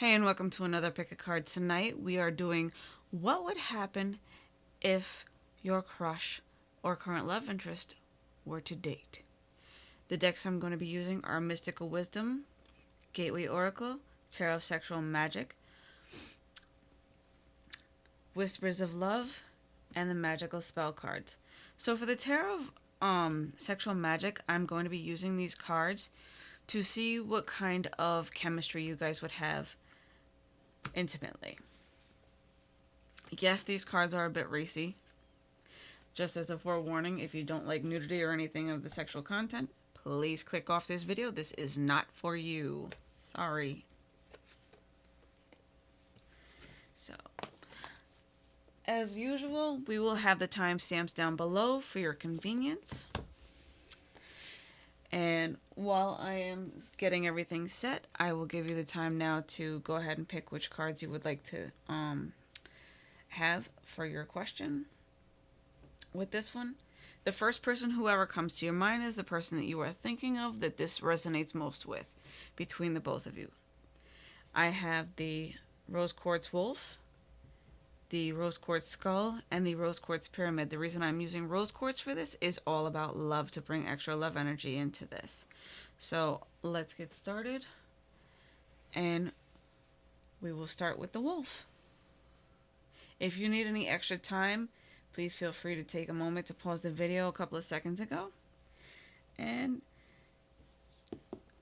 Hey, and welcome to another pick a card. Tonight we are doing what would happen if your crush or current love interest were to date. The decks I'm going to be using are Mystical Wisdom, Gateway Oracle, Tarot of Sexual Magic, Whispers of Love, and the Magical Spell cards. So for the Tarot of Sexual Magic, I'm going to be using these cards to see what kind of chemistry you guys would have intimately. Yes, these cards are a bit racy. Just as a forewarning, if you don't like nudity or anything of the sexual content, please click off this video. This is not for you. Sorry. So, as usual, we will have the timestamps down below for your convenience. And while I am getting everything set, I will give you the time now to go ahead and pick which cards you would like to have for your question. With this one, the first person whoever comes to your mind is the person that you are thinking of that this resonates most with between the both of you. I have the Rose Quartz Wolf, the Rose Quartz Skull, and the Rose Quartz Pyramid. The reason I'm using Rose Quartz for this is all about love, to bring extra love energy into this. So let's get started, and we will start with the Wolf. If you need any extra time, please feel free to take a moment to pause the video a couple of seconds ago. And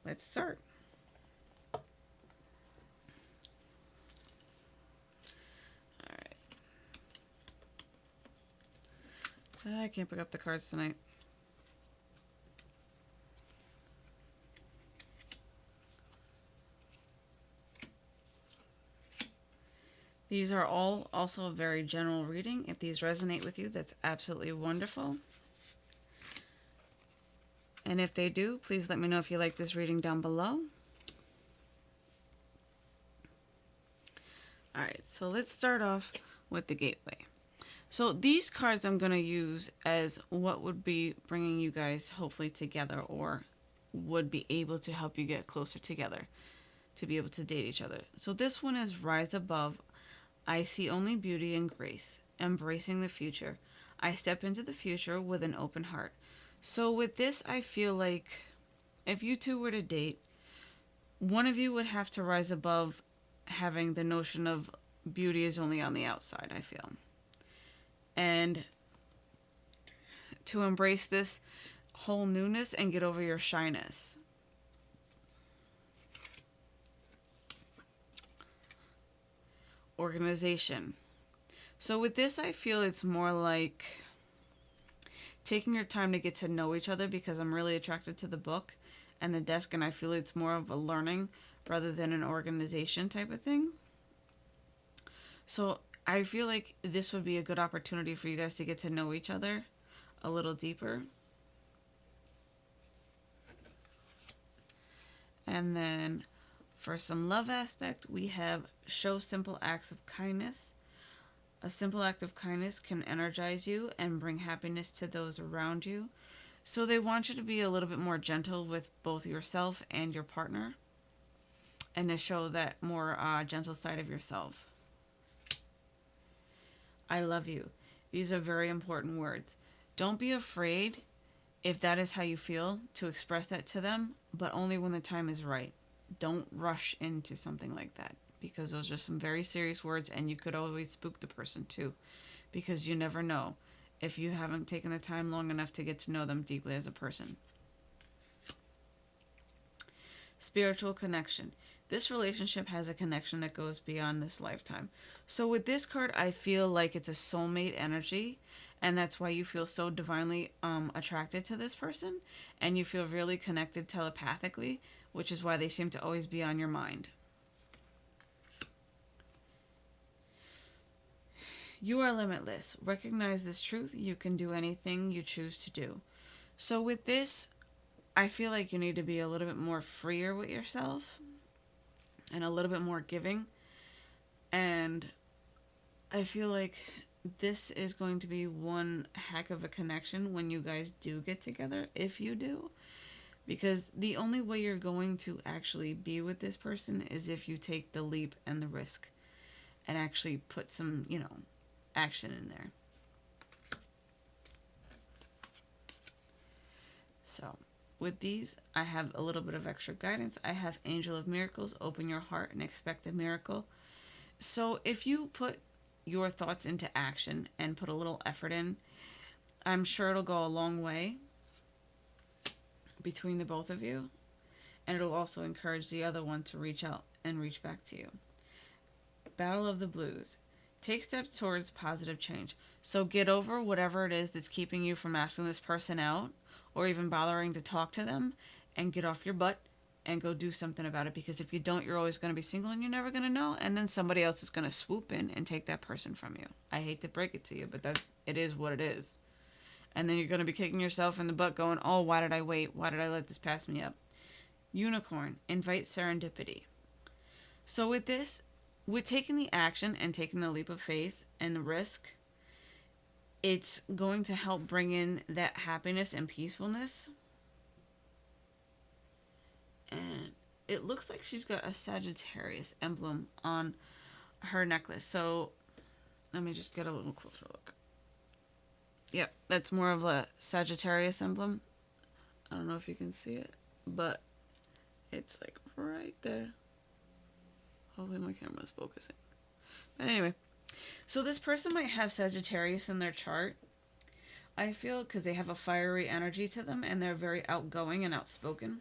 let's start. Alright. I can't pick up the cards tonight. These are all also a very general reading. If these resonate with you, that's absolutely wonderful. And if they do, please let me know if you like this reading down below. Alright, so let's start off with the Gateway. So these cards I'm going to use as what would be bringing you guys hopefully together, or would be able to help you get closer together to be able to date each other. So this one is Rise Above. I see only beauty and grace, embracing the future. I step into the future with an open heart. So with this, I feel like if you two were to date, one of you would have to rise above having the notion of beauty is only on the outside, I feel. And to embrace this whole newness and get over your shyness. Organization. So with this, I feel it's more like taking your time to get to know each other, because I'm really attracted to the book and the desk, and I feel it's more of a learning rather than an organization type of thing. So I feel like this would be a good opportunity for you guys to get to know each other a little deeper. And then for some love aspect, we have show simple acts of kindness. A simple act of kindness can energize you and bring happiness to those around you. So they want you to be a little bit more gentle with both yourself and your partner, and to show that more gentle side of yourself. I love you. These are very important words. Don't be afraid, if that is how you feel, to express that to them, but only when the time is right. Don't rush into something like that, because those are some very serious words, and you could always spook the person too, because you never know if you haven't taken the time long enough to get to know them deeply as a person. Spiritual connection. This relationship has a connection that goes beyond this lifetime. So with this card, I feel like it's a soulmate energy, and that's why you feel so divinely attracted to this person, and you feel really connected telepathically, which is why they seem to always be on your mind. You are limitless. Recognize this truth. You can do anything you choose to do. So with this, I feel like you need to be a little bit more freer with yourself and a little bit more giving. And I feel like this is going to be one heck of a connection when you guys do get together, if you do. Because the only way you're going to actually be with this person is if you take the leap and the risk and actually put some, action in there. So, with these, I have a little bit of extra guidance. I have Angel of Miracles, open your heart and expect a miracle. So, if you put your thoughts into action and put a little effort in, I'm sure it'll go a long way between the both of you. And it'll also encourage the other one to reach out and reach back to you. Battle of the Blues. Take steps towards positive change. So get over whatever it is that's keeping you from asking this person out or even bothering to talk to them, and get off your butt and go do something about it. Because if you don't, you're always going to be single and you're never going to know. And then somebody else is going to swoop in and take that person from you. I hate to break it to you, but it is what it is. And then you're going to be kicking yourself in the butt going, oh, why did I wait? Why did I let this pass me up? Unicorn, invite serendipity. So with this, with taking the action and taking the leap of faith and the risk, it's going to help bring in that happiness and peacefulness. And it looks like she's got a Sagittarius emblem on her necklace. So let me just get a little closer look. Yep, that's more of a Sagittarius emblem. I don't know if you can see it, but it's like right there. Hopefully my camera's focusing. But anyway, so this person might have Sagittarius in their chart. I feel because they have a fiery energy to them and they're very outgoing and outspoken.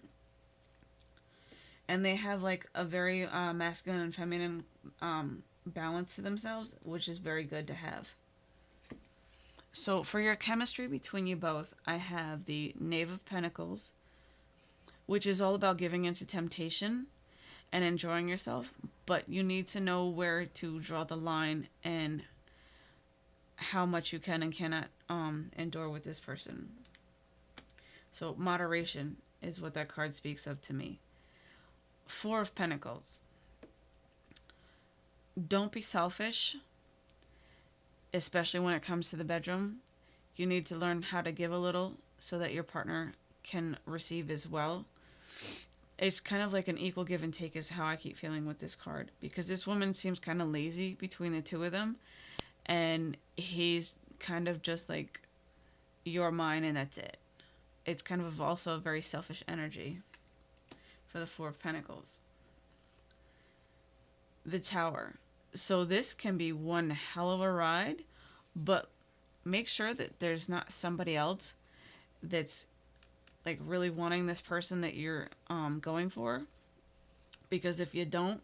And they have like a very masculine and feminine balance to themselves, which is very good to have. So for your chemistry between you both, I have the Knave of Pentacles, which is all about giving into temptation and enjoying yourself, but you need to know where to draw the line and how much you can and cannot endure with this person. So moderation is what that card speaks of to me. Four of Pentacles. Don't be selfish, especially when it comes to the bedroom. You need to learn how to give a little so that your partner can receive as well. It's kind of like an equal give and take is how I keep feeling with this card. Because this woman seems kind of lazy between the two of them. And he's kind of just like, you're mine and that's it. It's kind of also a very selfish energy for the Four of Pentacles. The Tower. So this can be one hell of a ride, but make sure that there's not somebody else that's like really wanting this person that you're going for. Because if you don't,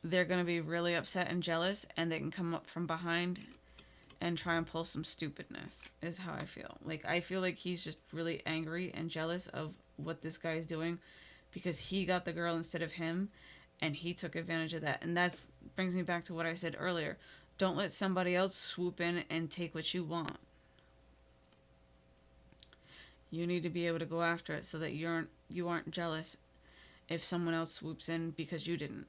they're going to be really upset and jealous, and they can come up from behind and try and pull some stupidness, is how I feel. Like, I feel like he's just really angry and jealous of what this guy is doing because he got the girl instead of him, and he took advantage of that. And that brings me back to what I said earlier. Don't let somebody else swoop in and take what you want. You need to be able to go after it so that you aren't jealous if someone else swoops in because you didn't.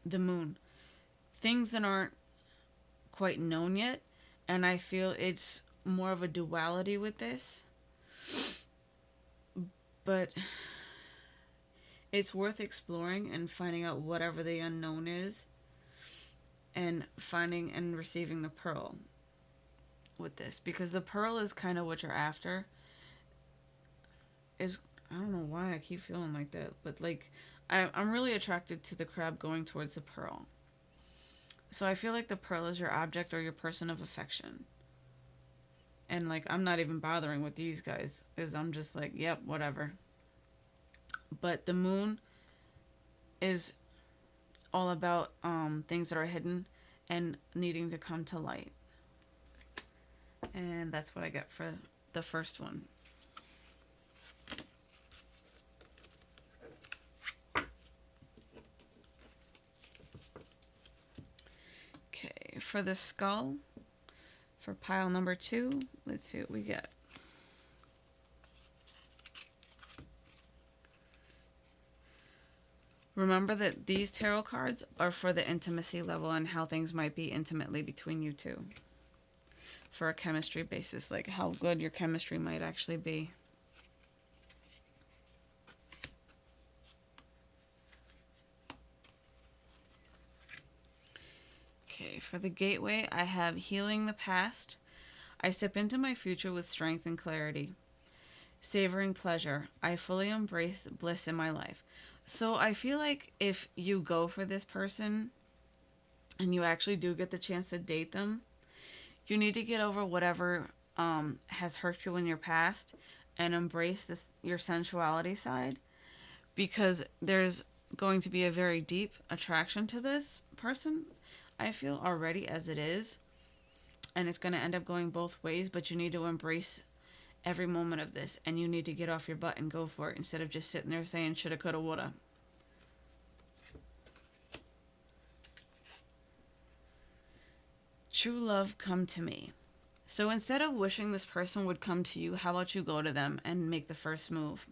The Moon. Things that aren't quite known yet, and I feel it's more of a duality with this. But it's worth exploring and finding out whatever the unknown is, and finding and receiving the pearl with this, because the pearl is kind of what you're after. I don't know why I keep feeling like that, but like I'm really attracted to the crab going towards the pearl. So I feel like the pearl is your object or your person of affection. And like, I'm not even bothering with these guys, because I'm just like, yep, whatever. But the Moon is all about things that are hidden and needing to come to light. And that's what I get for the first one. Okay, for the skull, for pile number 2, let's see what we get. Remember that these tarot cards are for the intimacy level and how things might be intimately between you two. For a chemistry basis, like how good your chemistry might actually be. Okay, for the gateway, I have healing the past. I step into my future with strength and clarity. Savoring pleasure. I fully embrace bliss in my life. So I feel like if you go for this person and you actually do get the chance to date them, you need to get over whatever has hurt you in your past and embrace this your sensuality side, because there's going to be a very deep attraction to this person, I feel, already as it is, and it's going to end up going both ways, but you need to embrace every moment of this, and you need to get off your butt and go for it instead of just sitting there saying shoulda, coulda, woulda. True love, come to me. So instead of wishing this person would come to you, how about you go to them and make the first move?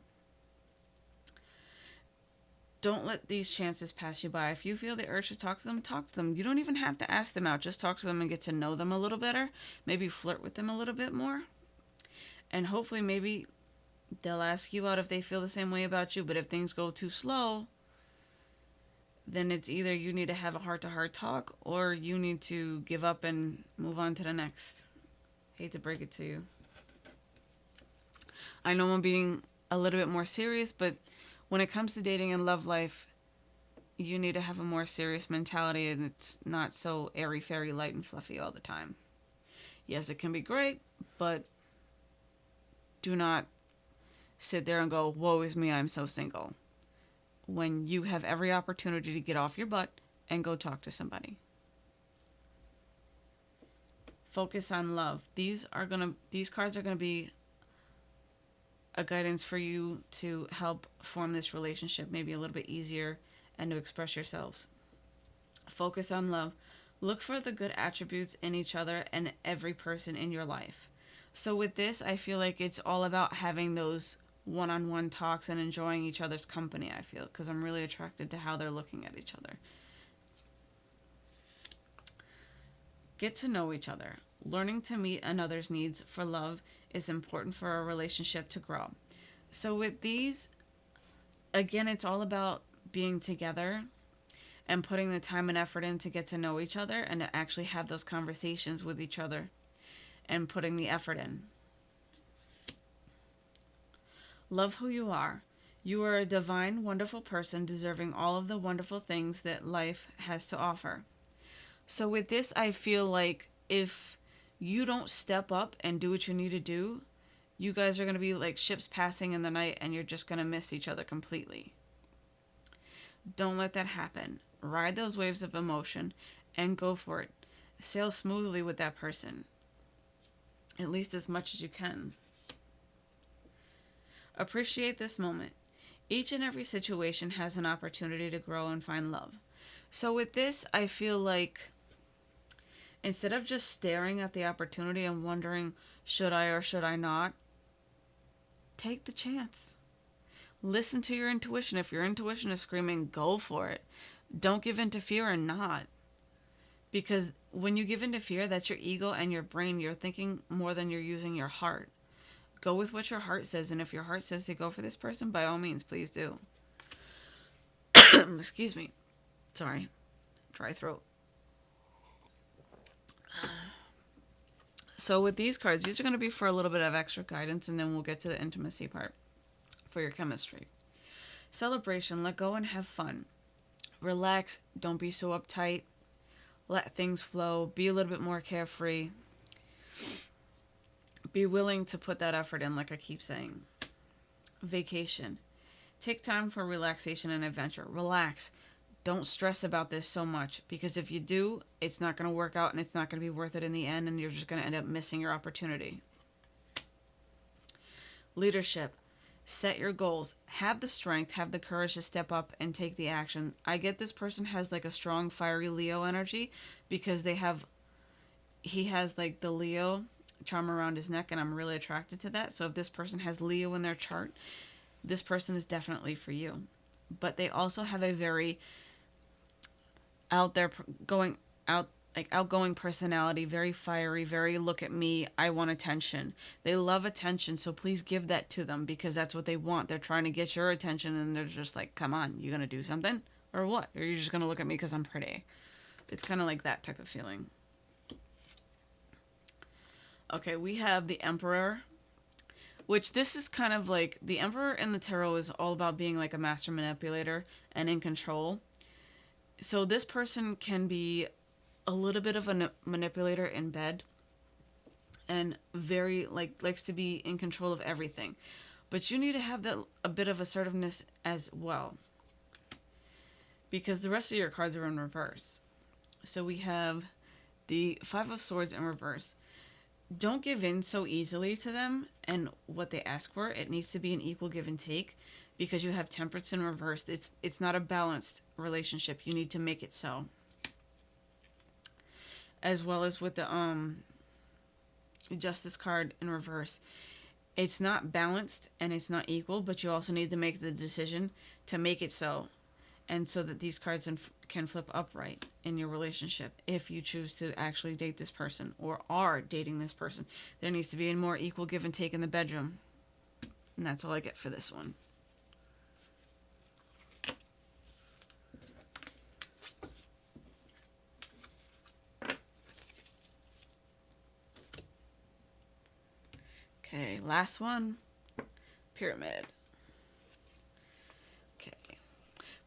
Don't let these chances pass you by. If you feel the urge to talk to them, talk to them. You don't even have to ask them out. Just talk to them and get to know them a little better. Maybe flirt with them a little bit more. And hopefully maybe they'll ask you out if they feel the same way about you. But if things go too slow, then it's either you need to have a heart-to-heart talk or you need to give up and move on to the next. Hate to break it to you. I know I'm being a little bit more serious, but when it comes to dating and love life, you need to have a more serious mentality, and it's not so airy-fairy, light and fluffy all the time. Yes, it can be great, but do not sit there and go, woe is me, I'm so single, when you have every opportunity to get off your butt and go talk to somebody. Focus on love. These cards are gonna be a guidance for you to help form this relationship maybe a little bit easier and to express yourselves. Focus on love. Look for the good attributes in each other and every person in your life. So with this, I feel like it's all about having those one-on-one talks and enjoying each other's company, I feel, because I'm really attracted to how they're looking at each other. Get to know each other. Learning to meet another's needs for love is important for a relationship to grow. So with these, again, it's all about being together and putting the time and effort in to get to know each other and to actually have those conversations with each other and putting the effort in. Love who you are. You are a divine, wonderful person deserving all of the wonderful things that life has to offer. So with this, I feel like if you don't step up and do what you need to do, you guys are going to be like ships passing in the night and you're just going to miss each other completely. Don't let that happen. Ride those waves of emotion and go for it. Sail smoothly with that person, at least as much as you can. Appreciate this moment. Each and every situation has an opportunity to grow and find love. So with this, I feel like instead of just staring at the opportunity and wondering, should I or should I not, take the chance. Listen to your intuition. If your intuition is screaming, go for it. Don't give in to fear and not. Because when you give in to fear, that's your ego and your brain. You're thinking more than you're using your heart. Go with what your heart says. And if your heart says to go for this person, by all means, please do. Excuse me. Sorry. Dry throat. So with these cards, these are going to be for a little bit of extra guidance, and then we'll get to the intimacy part for your chemistry. Celebration. Let go and have fun. Relax. Don't be so uptight. Let things flow. Be a little bit more carefree. Be willing to put that effort in, like I keep saying. Vacation. Take time for relaxation and adventure. Relax. Don't stress about this so much, because if you do, it's not going to work out and it's not going to be worth it in the end, and you're just going to end up missing your opportunity. Leadership. Set your goals. Have the strength, have the courage to step up and take the action. I get this person has like a strong, fiery Leo energy because he has like the Leo charm around his neck, and I'm really attracted to that. So if this person has Leo in their chart, this person is definitely for you. But they also have a very outgoing personality, very fiery, very look at me, I want attention. They love attention, so please give that to them because that's what they want. They're trying to get your attention, and they're just like, come on, you gonna do something or what? Or are you just gonna look at me because I'm pretty? It's kind of like that type of feeling. Okay, we have the Emperor, which this is kind of like the Emperor in the tarot is all about being like a master manipulator and in control. So this person can be a little bit of a manipulator in bed and very likes to be in control of everything. But you need to have that a bit of assertiveness as well, because the rest of your cards are in reverse. So we have the Five of Swords in reverse. Don't give in so easily to them and what they ask for. It needs to be an equal give and take, because you have Temperance in reverse. It's not a balanced relationship. You need to make it so. As well as with the Justice card in reverse. It's not balanced and it's not equal, but you also need to make the decision to make it so. And so that these cards can flip upright in your relationship if you choose to actually date this person or are dating this person. There needs to be a more equal give and take in the bedroom. And that's all I get for this one. Okay, last one. Pyramid. Okay.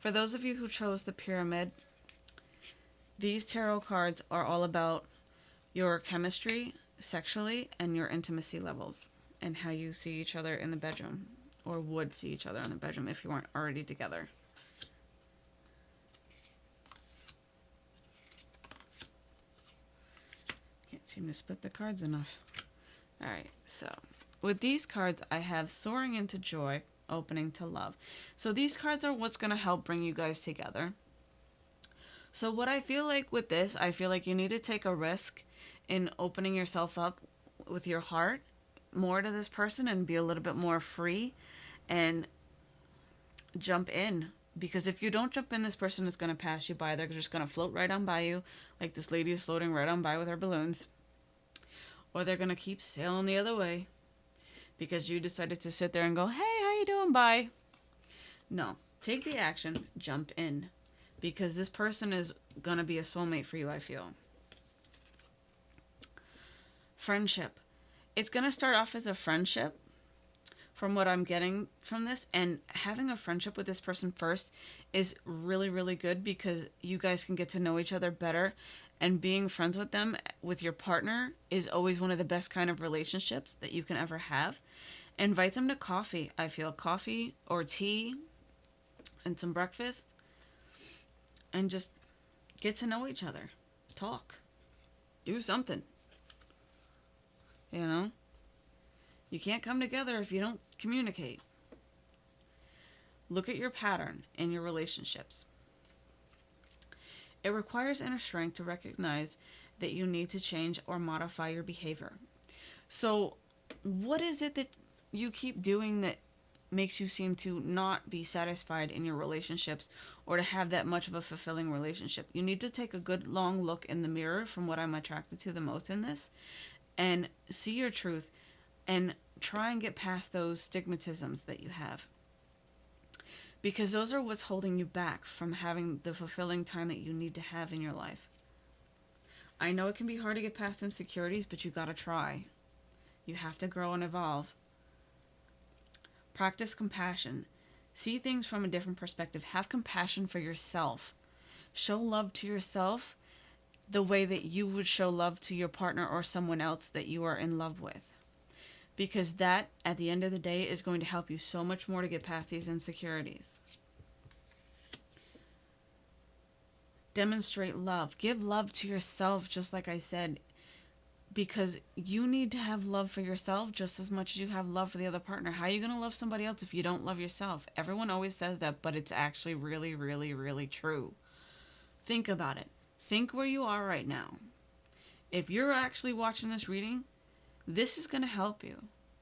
For those of you who chose the Pyramid, these tarot cards are all about your chemistry sexually and your intimacy levels and how you see each other in the bedroom, or would see each other in the bedroom if you weren't already together. Can't seem to split the cards enough. Alright, so with these cards, I have Soaring into Joy, Opening to Love. So these cards are what's going to help bring you guys together. So what I feel like with this, I feel like you need to take a risk in opening yourself up with your heart more to this person and be a little bit more free and jump in. Because if you don't jump in, this person is going to pass you by. They're just going to float right on by you, like this lady is floating right on by with her balloons. Or they're going to keep sailing the other way because you decided to sit there and go, hey, how you doing? Bye. No, take the action, jump in, because this person is going to be a soulmate for you, I feel. Friendship. It's going to start off as a friendship from what I'm getting from this, and having a friendship with this person first is really, really good because you guys can get to know each other better, and being friends with them, with your partner, is always one of the best kind of relationships that you can ever have. Invite them to coffee, I feel. Coffee or tea and some breakfast, and just get to know each other. Talk. Do something. You know? You can't come together if you don't communicate. Look at your pattern in your relationships. It requires inner strength to recognize that you need to change or modify your behavior. So, what is it that you keep doing that makes you seem to not be satisfied in your relationships or to have that much of a fulfilling relationship? You need to take a good long look in the mirror, from what I'm attracted to the most in this, and see your truth and try and get past those stigmatisms that you have. Because those are what's holding you back from having the fulfilling time that you need to have in your life. I know it can be hard to get past insecurities, but you gotta try. You have to grow and evolve. Practice compassion. See things from a different perspective. Have compassion for yourself. Show love to yourself the way that you would show love to your partner or someone else that you are in love with. Because that, at the end of the day, is going to help you so much more to get past these insecurities. Demonstrate love. Give love to yourself, just like I said. Because you need to have love for yourself just as much as you have love for the other partner. How are you going to love somebody else if you don't love yourself? Everyone always says that, but it's actually really, really, really true. Think about it. Think where you are right now. If you're actually watching this reading, this is going to help you.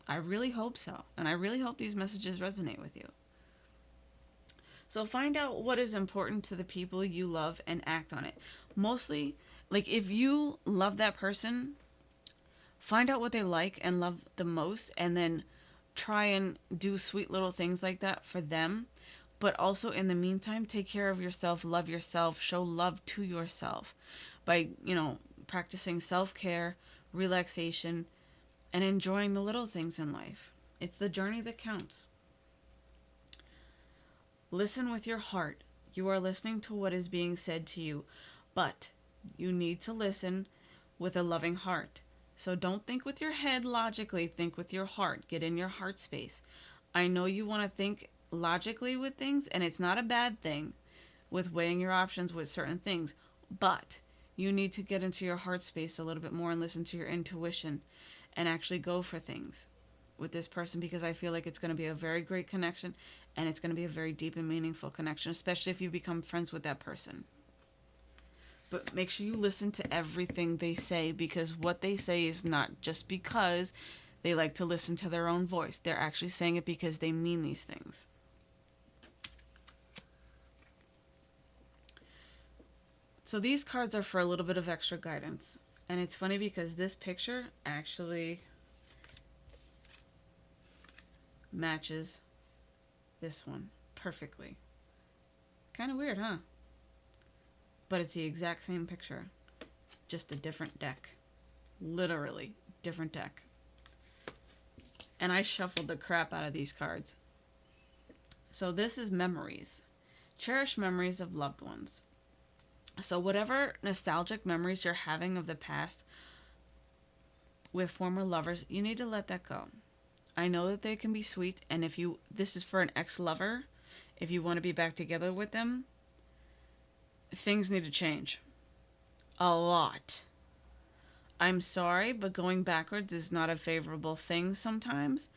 I really hope so. And I really hope these messages resonate with you. So find out what is important to the people you love and act on it. Mostly, like if you love that person, find out what they like and love the most, and then try and do sweet little things like that for them. But also in the meantime, take care of yourself, love yourself, show love to yourself by, practicing self-care, relaxation, and enjoying the little things in life. It's the journey that counts. Listen with your heart. You are listening to what is being said to you, but you need to listen with a loving heart. So don't think with your head logically, think with your heart. Get in your heart space. I know you want to think logically with things, and it's not a bad thing with weighing your options with certain things, but you need to get into your heart space a little bit more and listen to your intuition and actually go for things with this person, because I feel like it's going to be a very great connection, and it's going to be a very deep and meaningful connection, especially if you become friends with that person. But make sure you listen to everything they say, because what they say is not just because they like to listen to their own voice. They're actually saying it because they mean these things. So these cards are for a little bit of extra guidance. And it's funny because this picture actually matches this one perfectly. Kind of weird, huh? But it's the exact same picture, just a different deck. Literally, different deck. And I shuffled the crap out of these cards. So this is memories. Cherish memories of loved ones. So whatever nostalgic memories you're having of the past with former lovers, you need to let that go. I know that they can be sweet, and this is for an ex-lover, if you want to be back together with them, things need to change. A lot. I'm sorry, but going backwards is not a favorable thing sometimes.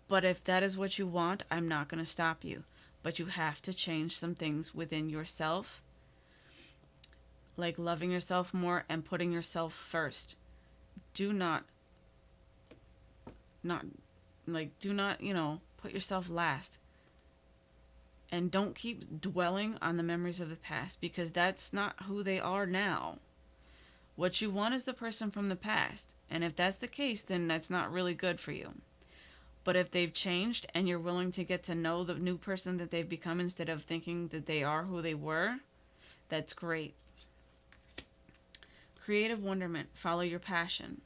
But if that is what you want, I'm not going to stop you. But you have to change some things within yourself, like loving yourself more and putting yourself first. Do not, put yourself last. And don't keep dwelling on the memories of the past, because that's not who they are now. What you want is the person from the past. And if that's the case, then that's not really good for you. But if they've changed and you're willing to get to know the new person that they've become instead of thinking that they are who they were, that's great. Creative wonderment. Follow your passion.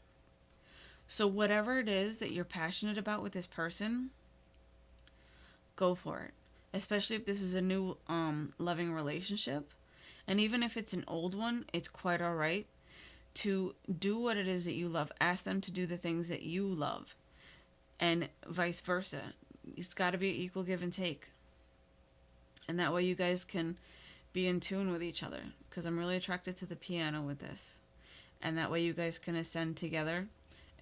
So whatever it is that you're passionate about with this person, go for it. Especially if this is a new loving relationship. And even if it's an old one, it's quite all right to do what it is that you love. Ask them to do the things that you love. And vice versa. It's got to be equal give and take. And that way you guys can be in tune with each other. Because I'm really attracted to the piano with this. And that way you guys can ascend together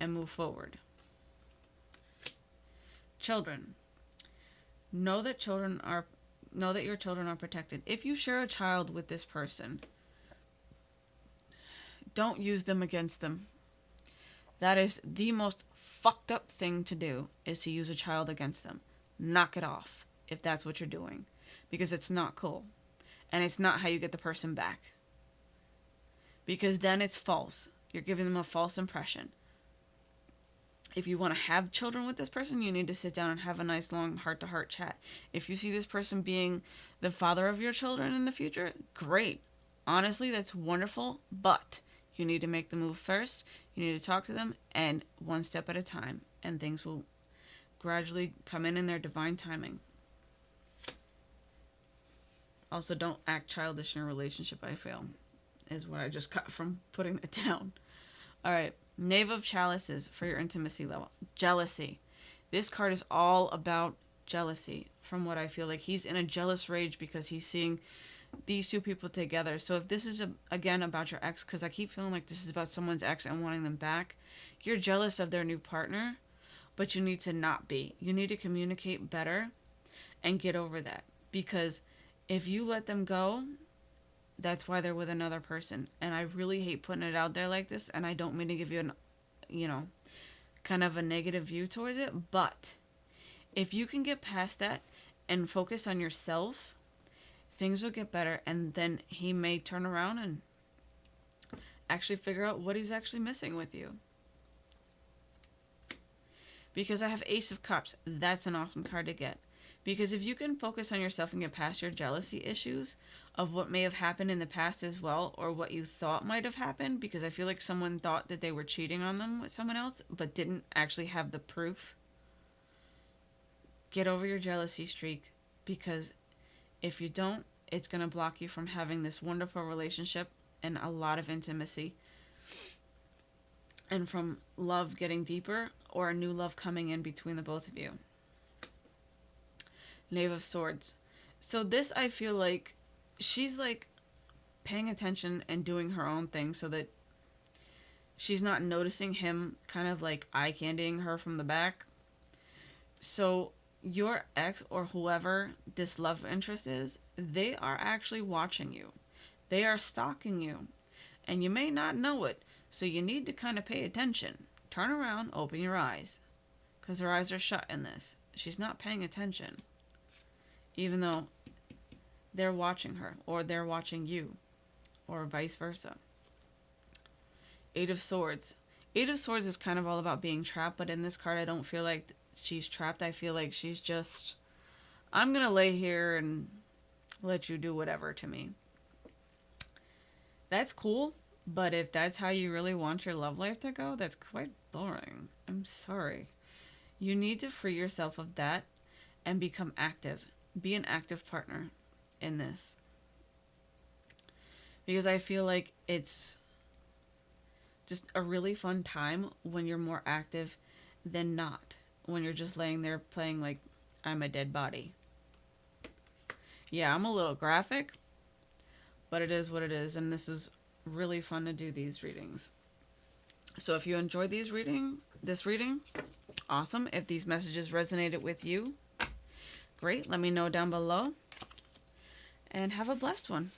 and move forward. Children. Know that your children are protected. If you share a child with this person, don't use them against them. That is the most fucked up thing to do, is to use a child against them. Knock it off if that's what you're doing, because it's not cool. And it's not how you get the person back. Because then it's false. You're giving them a false impression. If you want to have children with this person, you need to sit down and have a nice long heart-to-heart chat. If you see this person being the father of your children in the future, great. Honestly, that's wonderful, but you need to make the move first. You need to talk to them, and one step at a time, and things will gradually come in their divine timing. Also, don't act childish in a relationship, I feel, is what I just got from putting it down. All right. Knave of Chalices for your intimacy level. Jealousy. This card is all about jealousy, from what I feel like. He's in a jealous rage because he's seeing these two people together. So if this is, again, about your ex, because I keep feeling like this is about someone's ex and wanting them back, you're jealous of their new partner, but you need to not be. You need to communicate better and get over that. Because if you let them go, that's why they're with another person. And I really hate putting it out there like this, and I don't mean to give you kind of a negative view towards it, but if you can get past that and focus on yourself, things will get better, and then he may turn around and actually figure out what he's actually missing with you. Because I have Ace of Cups. That's an awesome card to get. Because if you can focus on yourself and get past your jealousy issues of what may have happened in the past as well, or what you thought might have happened, because I feel like someone thought that they were cheating on them with someone else, but didn't actually have the proof. Get over your jealousy streak, because if you don't, it's going to block you from having this wonderful relationship and a lot of intimacy, and from love getting deeper or a new love coming in between the both of you. Knave of Swords. So this, I feel like she's like paying attention and doing her own thing so that she's not noticing him kind of like eye candying her from the back. So your ex or whoever this love interest is, they are actually watching you. They are stalking you. And you may not know it. So you need to kind of pay attention. Turn around, open your eyes. Because her eyes are shut in this. She's not paying attention. Even though they're watching her, or they're watching you, or vice versa. Eight of Swords. Eight of Swords is kind of all about being trapped, but in this card I don't feel like she's trapped. I feel like she's just, I'm going to lay here and let you do whatever to me. That's cool, but if that's how you really want your love life to go, that's quite boring. I'm sorry. You need to free yourself of that and become active. Be an active partner in this. Because I feel like it's just a really fun time when you're more active than not. When you're just laying there playing like I'm a dead body. Yeah, I'm a little graphic, but it is what it is. And this is really fun to do these readings. So if you enjoyed this reading, awesome. If these messages resonated with you, great. Let me know down below. And have a blessed one.